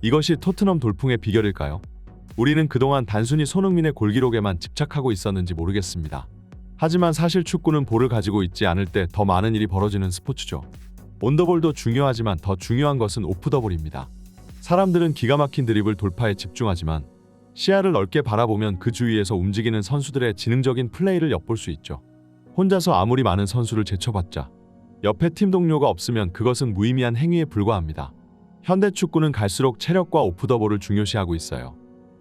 이것이 토트넘 돌풍의 비결일까요? 우리는 그동안 단순히 손흥민의 골기록에만 집착하고 있었는지 모르겠습니다. 하지만 사실 축구는 볼을 가지고 있지 않을 때 더 많은 일이 벌어지는 스포츠죠. 온더볼도 중요하지만 더 중요한 것은 오프더볼입니다. 사람들은 기가 막힌 드리블 돌파에 집중하지만 시야를 넓게 바라보면 그 주위에서 움직이는 선수들의 지능적인 플레이를 엿볼 수 있죠. 혼자서 아무리 많은 선수를 제쳐봤자 옆에 팀 동료가 없으면 그것은 무의미한 행위에 불과합니다. 현대 축구는 갈수록 체력과 오프더볼을 중요시하고 있어요.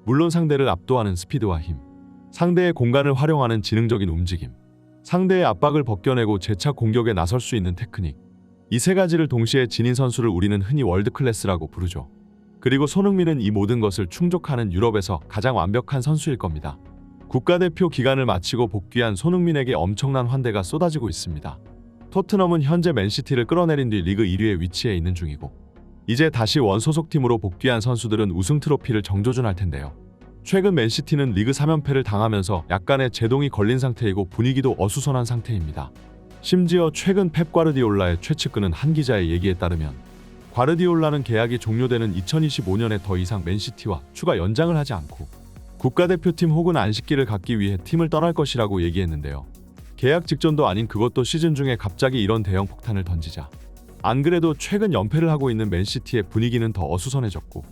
물론 상대를 압도하는 스피드와 힘, 상대의 공간을 활용하는 지능적인 움직임, 상대의 압박을 벗겨내고 재차 공격에 나설 수 있는 테크닉, 이 세 가지를 동시에 지닌 선수를 우리는 흔히 월드클래스라고 부르죠. 그리고 손흥민은 이 모든 것을 충족하는 유럽에서 가장 완벽한 선수일 겁니다. 국가대표 기간을 마치고 복귀한 손흥민에게 엄청난 환대가 쏟아지고 있습니다. 토트넘은 현재 맨시티를 끌어내린 뒤 리그 1위에 위치해 있는 중이고, 이제 다시 원소속팀으로 복귀한 선수들은 우승 트로피를 정조준할 텐데요. 최근 맨시티는 리그 3연패를 당하면서 약간의 제동이 걸린 상태이고 분위기도 어수선한 상태입니다. 심지어 최근 펩 과르디올라의 최측근은 한 기자의 얘기에 따르면 과르디올라는 계약이 종료되는 2025년에 더 이상 맨시티와 추가 연장을 하지 않고 국가대표팀 혹은 안식기를 갖기 위해 팀을 떠날 것이라고 얘기했는데요. 계약 직전도 아닌 그것도 시즌 중에 갑자기 이런 대형 폭탄을 던지자 안 그래도 최근 연패를 하고 있는 맨시티의 분위기는 더 어수선해졌고,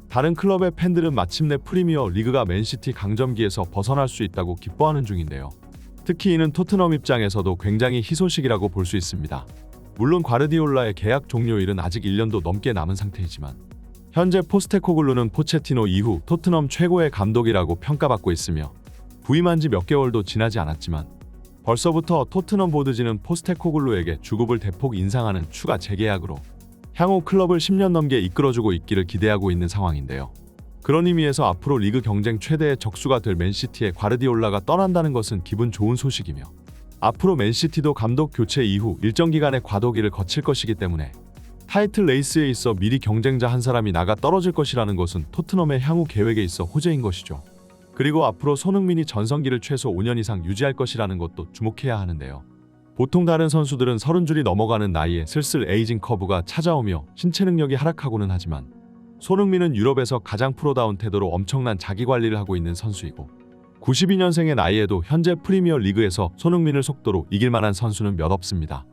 다른 클럽의 팬들은 마침내 프리미어 리그가 맨시티 강점기에서 벗어날 수 있다고 기뻐하는 중인데요. 특히 이는 토트넘 입장에서도 굉장히 희소식이라고 볼 수 있습니다. 물론 과르디올라의 계약 종료일은 아직 1년도 넘게 남은 상태이지만 현재 포스테코글루는 포체티노 이후 토트넘 최고의 감독이라고 평가받고 있으며 부임한 지 몇 개월도 지나지 않았지만 벌써부터 토트넘 보드진은 포스테코글루에게 주급을 대폭 인상하는 추가 재계약으로 향후 클럽을 10년 넘게 이끌어주고 있기를 기대하고 있는 상황인데요. 그런 의미에서 앞으로 리그 경쟁 최대의 적수가 될 맨시티의 과르디올라가 떠난다는 것은 기분 좋은 소식이며, 앞으로 맨시티도 감독 교체 이후 일정 기간의 과도기를 거칠 것이기 때문에 타이틀 레이스에 있어 미리 경쟁자 한 사람이 나가 떨어질 것이라는 것은 토트넘의 향후 계획에 있어 호재인 것이죠. 그리고 앞으로 손흥민이 전성기를 최소 5년 이상 유지할 것이라는 것도 주목해야 하는데요. 보통 다른 선수들은 30줄이 넘어가는 나이에 슬슬 에이징 커브가 찾아오며 신체 능력이 하락하고는 하지만 손흥민은 유럽에서 가장 프로다운 태도로 엄청난 자기관리를 하고 있는 선수이고, 92년생의 나이에도 현재 프리미어 리그에서 손흥민을 속도로 이길 만한 선수는 몇 없습니다.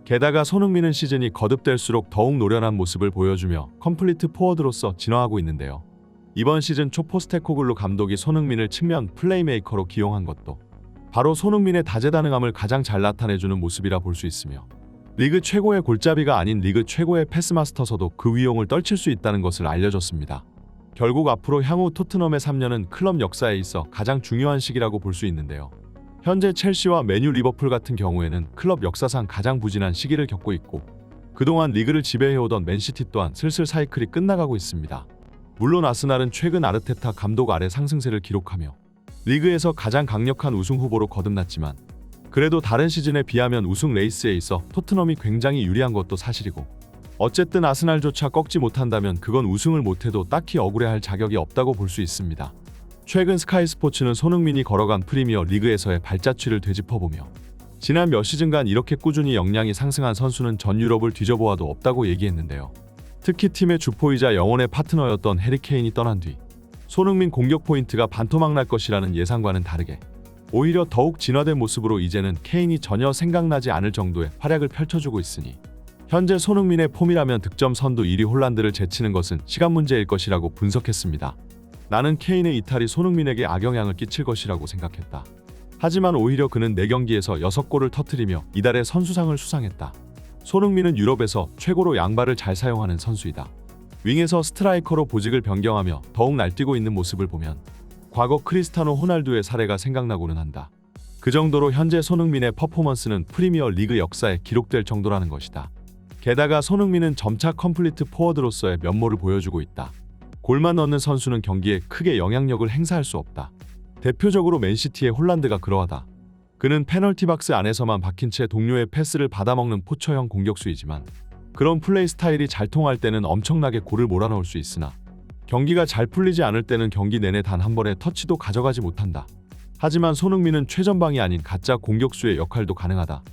게다가 손흥민은 시즌이 거듭될수록 더욱 노련한 모습을 보여주며 컴플리트 포워드로서 진화하고 있는데요. 이번 시즌 초 포스테코글루 감독이 손흥민을 측면 플레이메이커로 기용한 것도 바로 손흥민의 다재다능함을 가장 잘 나타내주는 모습이라 볼 수 있으며, 리그 최고의 골잡이가 아닌 리그 최고의 패스마스터서도 그 위용을 떨칠 수 있다는 것을 알려줬습니다. 결국 앞으로 향후 토트넘의 3년은 클럽 역사에 있어 가장 중요한 시기라고 볼 수 있는데요. 현재 첼시와 맨유, 리버풀 같은 경우에는 클럽 역사상 가장 부진한 시기를 겪고 있고, 그동안 리그를 지배해오던 맨시티 또한 슬슬 사이클이 끝나가고 있습니다. 물론 아스날은 최근 아르테타 감독 아래 상승세를 기록하며 리그에서 가장 강력한 우승 후보로 거듭났지만, 그래도 다른 시즌에 비하면 우승 레이스에 있어 토트넘이 굉장히 유리한 것도 사실이고, 어쨌든 아스날조차 꺾지 못한다면 그건 우승을 못해도 딱히 억울해할 자격이 없다고 볼 수 있습니다. 최근 스카이 스포츠는 손흥민이 걸어간 프리미어 리그에서의 발자취를 되짚어보며 지난 몇 시즌간 이렇게 꾸준히 역량이 상승한 선수는 전 유럽을 뒤져보아도 없다고 얘기했는데요. 특히 팀의 주포이자 영혼의 파트너였던 해리 케인이 떠난 뒤 손흥민 공격 포인트가 반토막 날 것이라는 예상과는 다르게 오히려 더욱 진화된 모습으로 이제는 케인이 전혀 생각나지 않을 정도의 활약을 펼쳐주고 있으니, 현재 손흥민의 폼이라면 득점 선두 1위 홀란드를 제치는 것은 시간 문제일 것이라고 분석했습니다. 나는 케인의 이탈이 손흥민에게 악영향을 끼칠 것이라고 생각했다. 하지만 오히려 그는 4경기에서 6골을 터뜨리며 이달의 선수상을 수상했다. 손흥민은 유럽에서 최고로 양발을 잘 사용하는 선수이다. 윙에서 스트라이커로 보직을 변경하며 더욱 날뛰고 있는 모습을 보면 과거 크리스타노 호날두의 사례가 생각나고는 한다. 그 정도로 현재 손흥민의 퍼포먼스는 프리미어 리그 역사에 기록될 정도라는 것이다. 게다가 손흥민은 점차 컴플리트 포워드로서의 면모를 보여주고 있다. 골만 넣는 선수는 경기에 크게 영향력을 행사할 수 없다. 대표적으로 맨시티의 홀란드가 그러하다. 그는 페널티 박스 안에서만 박힌 채 동료의 패스를 받아먹는 포처형 공격수이지만, 그런 플레이 스타일이 잘 통할 때는 엄청나게 골을 몰아넣을 수 있으나 경기가 잘 풀리지 않을 때는 경기 내내 단 한 번의 터치도 가져가지 못한다. 하지만 손흥민은 최전방이 아닌 가짜 공격수의 역할도 가능하다.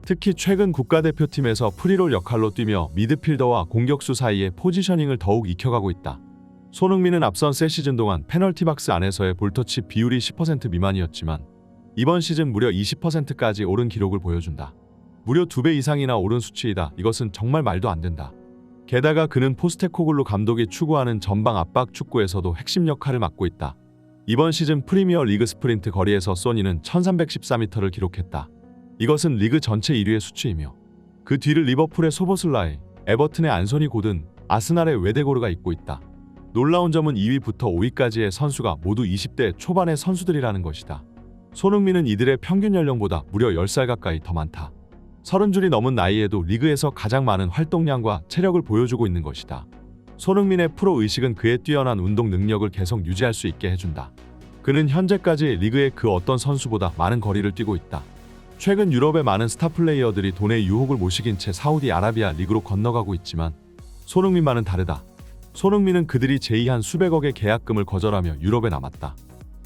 특히 최근 국가대표팀에서 프리롤 역할로 뛰며 미드필더와 공격수 사이의 포지셔닝을 더욱 익혀가고 있다. 손흥민은 앞선 세 시즌 동안 페널티 박스 안에서의 볼터치 비율이 10% 미만이었지만 이번 시즌 무려 20%까지 오른 기록을 보여준다. 무려 2배 이상이나 오른 수치이다. 이것은 정말 말도 안 된다. 게다가 그는 포스테코글루 감독이 추구하는 전방 압박 축구에서도 핵심 역할을 맡고 있다. 이번 시즌 프리미어 리그 스프린트 거리에서 소니는 1314m를 기록했다. 이것은 리그 전체 1위의 수치이며 그 뒤를 리버풀의 소보슬라이, 에버튼의 안소니 고든, 아스날의 웨데고르가 잇고 있다. 놀라운 점은 2위부터 5위까지의 선수가 모두 20대 초반의 선수들이라는 것이다. 손흥민은 이들의 평균 연령보다 무려 10살 가까이 더 많다. 30줄이 넘은 나이에도 리그에서 가장 많은 활동량과 체력을 보여주고 있는 것이다. 손흥민의 프로 의식은 그의 뛰어난 운동 능력을 계속 유지할 수 있게 해준다. 그는 현재까지 리그의 그 어떤 선수보다 많은 거리를 뛰고 있다. 최근 유럽의 많은 스타 플레이어들이 돈의 유혹을 못 이긴 채 사우디아라비아 리그로 건너가고 있지만 손흥민만은 다르다. 손흥민은 그들이 제의한 수백억의 계약금을 거절하며 유럽에 남았다.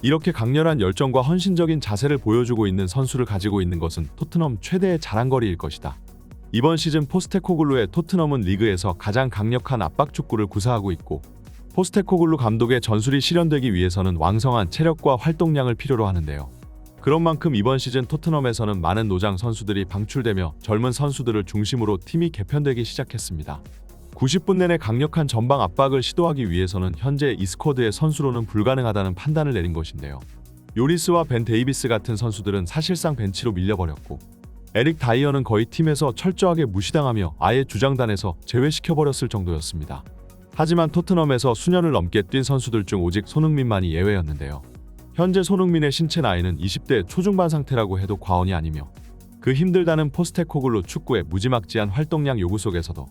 이렇게 강렬한 열정과 헌신적인 자세를 보여주고 있는 선수를 가지고 있는 것은 토트넘 최대의 자랑거리일 것이다. 이번 시즌 포스테코글루의 토트넘은 리그에서 가장 강력한 압박 축구를 구사하고 있고 포스테코글루 감독의 전술이 실현되기 위해서는 왕성한 체력과 활동량을 필요로 하는데요. 그런 만큼 이번 시즌 토트넘에서는 많은 노장 선수들이 방출되며 젊은 선수들을 중심으로 팀이 개편되기 시작했습니다. 90분 내내 강력한 전방 압박을 시도하기 위해서는 현재 이 스쿼드의 선수로는 불가능하다는 판단을 내린 것인데요. 요리스와 벤 데이비스 같은 선수들은 사실상 벤치로 밀려버렸고 에릭 다이어는 거의 팀에서 철저하게 무시당하며 아예 주장단에서 제외시켜버렸을 정도였습니다. 하지만 토트넘에서 수년을 넘게 뛴 선수들 중 오직 손흥민만이 예외였는데요. 현재 손흥민의 신체 나이는 20대 초중반 상태라고 해도 과언이 아니며 그 힘들다는 포스테코글루 축구의 무지막지한 활동량 요구 속에서도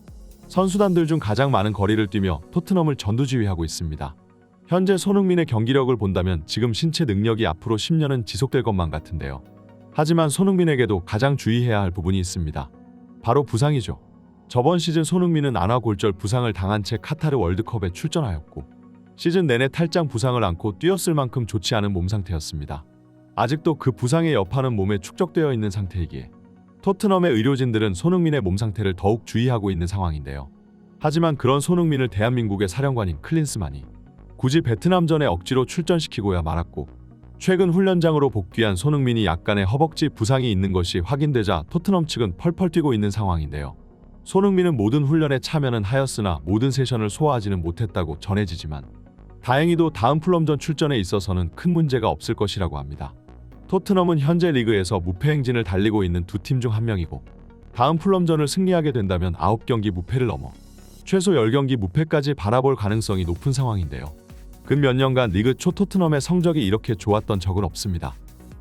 선수단들 중 가장 많은 거리를 뛰며 토트넘을 전두지휘하고 있습니다. 현재 손흥민의 경기력을 본다면 지금 신체 능력이 앞으로 10년은 지속될 것만 같은데요. 하지만 손흥민에게도 가장 주의해야 할 부분이 있습니다. 바로 부상이죠. 저번 시즌 손흥민은 안아골절 부상을 당한 채 카타르 월드컵에 출전하였고 시즌 내내 탈장 부상을 안고 뛰었을 만큼 좋지 않은 몸 상태였습니다. 아직도 그 부상의 여파는 몸에 축적되어 있는 상태이기에 토트넘의 의료진들은 손흥민의 몸 상태를 더욱 주의하고 있는 상황인데요. 하지만 그런 손흥민을 대한민국의 사령관인 클린스만이 굳이 베트남전에 억지로 출전시키고야 말았고 최근 훈련장으로 복귀한 손흥민이 약간의 허벅지 부상이 있는 것이 확인되자 토트넘 측은 펄펄 뛰고 있는 상황인데요. 손흥민은 모든 훈련에 참여는 하였으나 모든 세션을 소화하지는 못했다고 전해지지만 다행히도 다음 플럼전 출전에 있어서는 큰 문제가 없을 것이라고 합니다. 토트넘은 현재 리그에서 무패 행진을 달리고 있는 두 팀 중 한 명이고 다음 플럼전을 승리하게 된다면 9경기 무패를 넘어 최소 10경기 무패까지 바라볼 가능성이 높은 상황인데요. 근 몇 년간 리그 초 토트넘의 성적이 이렇게 좋았던 적은 없습니다.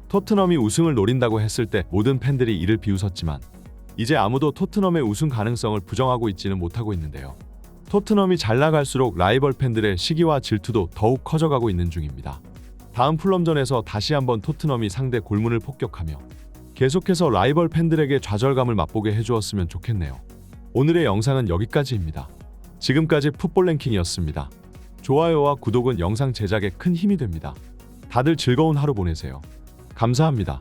토트넘이 우승을 노린다고 했을 때 모든 팬들이 이를 비웃었지만 이제 아무도 토트넘의 우승 가능성을 부정하고 있지는 못하고 있는데요. 토트넘이 잘 나갈수록 라이벌 팬들의 시기와 질투도 더욱 커져가고 있는 중입니다. 다음 플럼전에서 다시 한번 토트넘이 상대 골문을 폭격하며 계속해서 라이벌 팬들에게 좌절감을 맛보게 해주었으면 좋겠네요. 오늘의 영상은 여기까지입니다. 지금까지 풋볼 랭킹이었습니다. 좋아요와 구독은 영상 제작에 큰 힘이 됩니다. 다들 즐거운 하루 보내세요. 감사합니다.